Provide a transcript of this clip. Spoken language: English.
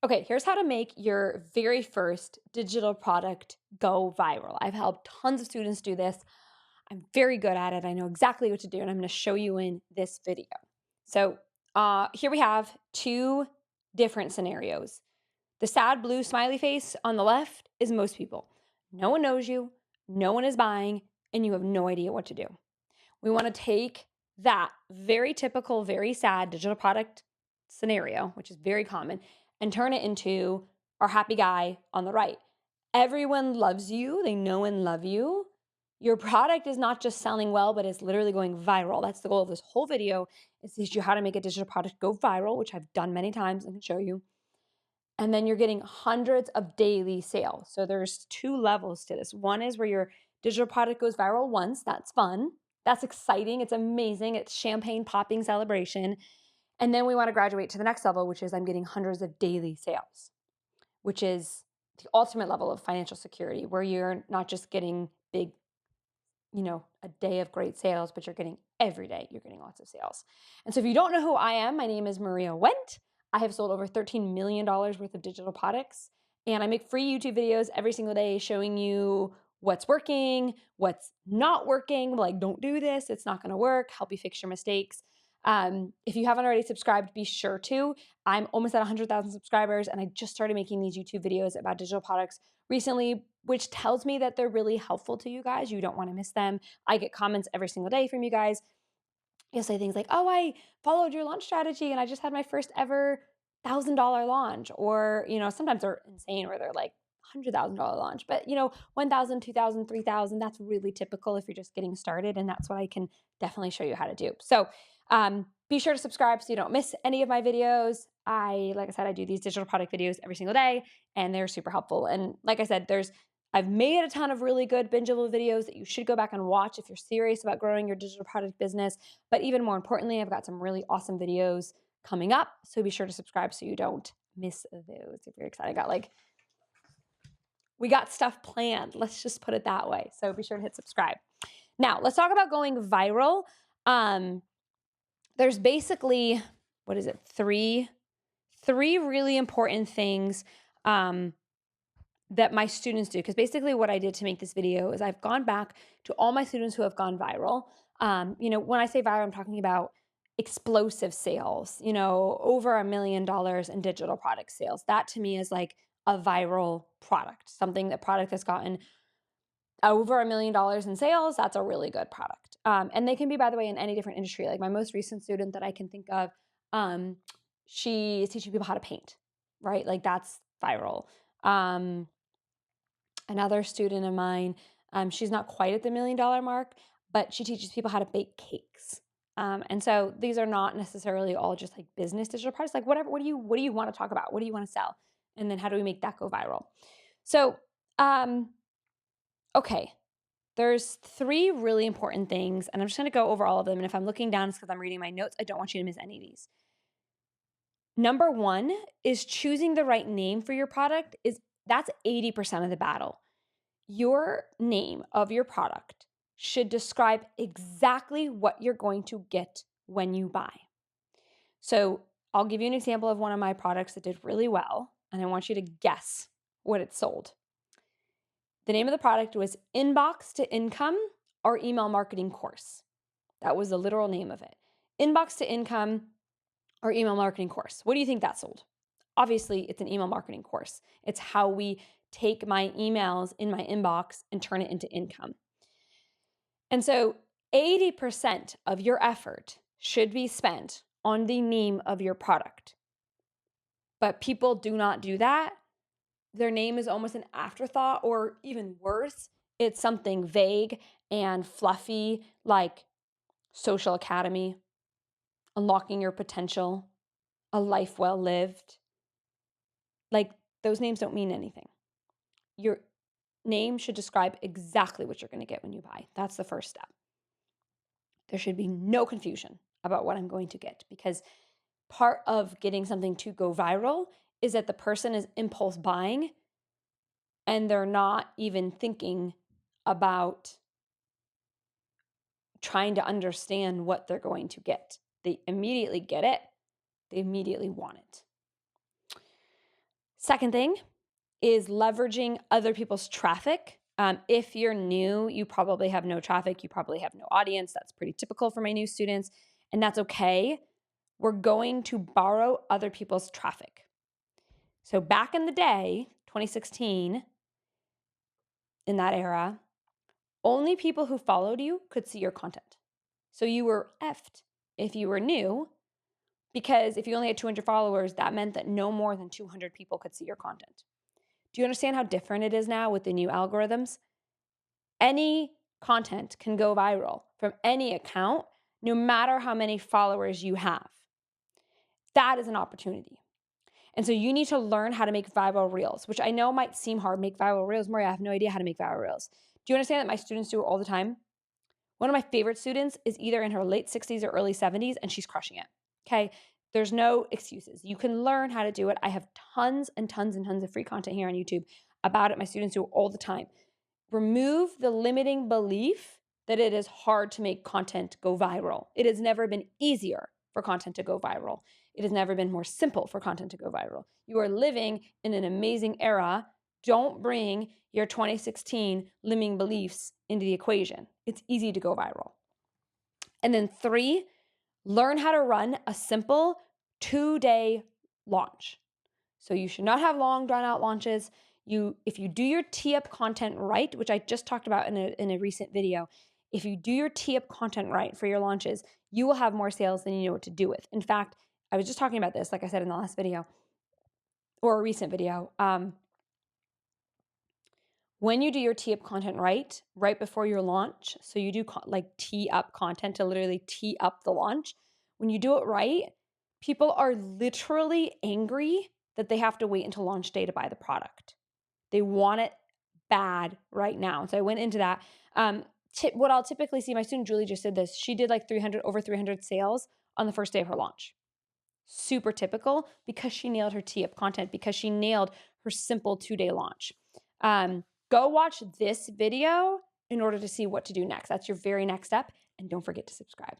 Okay, here's how to make your very first digital product go viral. I've helped tons of students do this. I'm very good at it. I know exactly what to do, and I'm going to show you in this video. So, here we have two different scenarios. The sad blue smiley face on the left is most people. No one knows you, no one is buying, and you have no idea what to do. We want to take that very typical, very sad digital product scenario, which is very common, and turn it into our happy guy on the right. Everyone loves you, they know and love you. Your product is not just selling well, but it's literally going viral. That's the goal of this whole video, is to teach you how to make a digital product go viral, which I've done many times and can show you. And then you're getting hundreds of daily sales. So there's two levels to this. One is where your digital product goes viral once. That's fun. That's exciting. It's amazing. It's champagne popping celebration. And then we want to graduate to the next level, which is I'm getting hundreds of daily sales, which is the ultimate level of financial security, where you're not just getting big, a day of great sales, but you're getting every day, you're getting lots of sales. And so if you don't know who I am, my name is Maria Wendt. I have sold over $13 million worth of digital products, and I make free YouTube videos every single day showing you what's working, what's not working. Like, don't do this, it's not going to work, help you fix your mistakes. If you haven't already subscribed, be sure to. I'm almost at 100,000 subscribers, and I just started making these YouTube videos about digital products recently, which tells me that they're really helpful to you guys. You don't want to miss them. I get comments every single day from you guys. You'll say things like, "Oh, I followed your launch strategy and I just had my first ever $1,000 launch." Or, sometimes they're insane where they're like $100,000 launch. But, 1,000, 2,000, 3,000, that's really typical if you're just getting started. And that's what I can definitely show you how to do. So, be sure to subscribe so you don't miss any of my videos. Like I said, I do these digital product videos every single day, and they're super helpful. And like I said, I've made a ton of really good bingeable videos that you should go back and watch if you're serious about growing your digital product business. But even more importantly, I've got some really awesome videos coming up. So be sure to subscribe so you don't miss those. If you're excited, we got stuff planned. Let's just put it that way. So be sure to hit subscribe. Now, let's talk about going viral. Um, there's basically, what is it? Three really important things that my students do. Because basically what I did to make this video is I've gone back to all my students who have gone viral. When I say viral, I'm talking about explosive sales, over $1 million in digital product sales. That to me is like a viral product, product that's gotten over $1 million in sales. That's a really good product. And they can be, by the way, in any different industry. Like my most recent student that I can think of, she is teaching people how to paint, right? Like that's viral. Another student of mine, she's not quite at the $1 million mark, but she teaches people how to bake cakes. And so these are not necessarily all just like business digital products. Like whatever, what do you want to talk about? What do you want to sell? And then how do we make that go viral? So, okay, there's three really important things, and I'm just going to go over all of them. And if I'm looking down, it's because I'm reading my notes. I don't want you to miss any of these. Number one is choosing the right name for your product. That's 80% of the battle. Your name of your product should describe exactly what you're going to get when you buy. So I'll give you an example of one of my products that did really well, and I want you to guess what it sold. The name of the product was Inbox to Income or Email Marketing Course. That was the literal name of it. Inbox to Income or Email Marketing Course. What do you think that sold? Obviously, it's an email marketing course. It's how we take my emails in my inbox and turn it into income. And so 80% of your effort should be spent on the name of your product. But people do not do that. Their name is almost an afterthought, or even worse, it's something vague and fluffy like Social Academy, Unlocking Your Potential, A Life Well Lived. Like, those names don't mean anything. Your name should describe exactly what you're going to get when you buy. That's the first step. There should be no confusion about what I'm going to get, because part of getting something to go viral is that the person is impulse buying and they're not even thinking about trying to understand what they're going to get. They immediately get it. They immediately want it. Second thing is leveraging other people's traffic. If you're new, you probably have no traffic. You probably have no audience. That's pretty typical for my new students, and that's okay. We're going to borrow other people's traffic. So back in the day, 2016, in that era, only people who followed you could see your content. So you were effed if you were new, because if you only had 200 followers, that meant that no more than 200 people could see your content. Do you understand how different it is now with the new algorithms? Any content can go viral from any account, no matter how many followers you have. That is an opportunity. And so you need to learn how to make viral reels, which I know might seem hard. Make viral reels. Maria, I have no idea how to make viral reels. Do you understand that my students do it all the time? One of my favorite students is either in her late 60s or early 70s, and she's crushing it. Okay. There's no excuses. You can learn how to do it. I have tons and tons and tons of free content here on YouTube about it. My students do it all the time. Remove the limiting belief that it is hard to make content go viral. It has never been easier for content to go viral. It has never been more simple for content to go viral. You are living in an amazing era. Don't bring your 2016 limiting beliefs into the equation. It's easy to go viral. And then 3, learn how to run a simple 2-day launch. So you should not have long drawn out launches. If you do your tee-up content right, which I just talked about in a recent video, if you do your tee-up content right for your launches, you will have more sales than you know what to do with. In fact, I was just talking about this, like I said in the last video or a recent video. When you do your tee-up content right before your launch, so you do like tee-up content to literally tee up the launch. When you do it right, people are literally angry that they have to wait until launch day to buy the product. They want it bad right now. So I went into that. What I'll typically see, my student Julie just did this. She did like over 300 sales on the first day of her launch. Super typical because she nailed her tee-up content, because she nailed her simple 2-day launch. Go watch this video in order to see what to do next. That's your very next step. And don't forget to subscribe.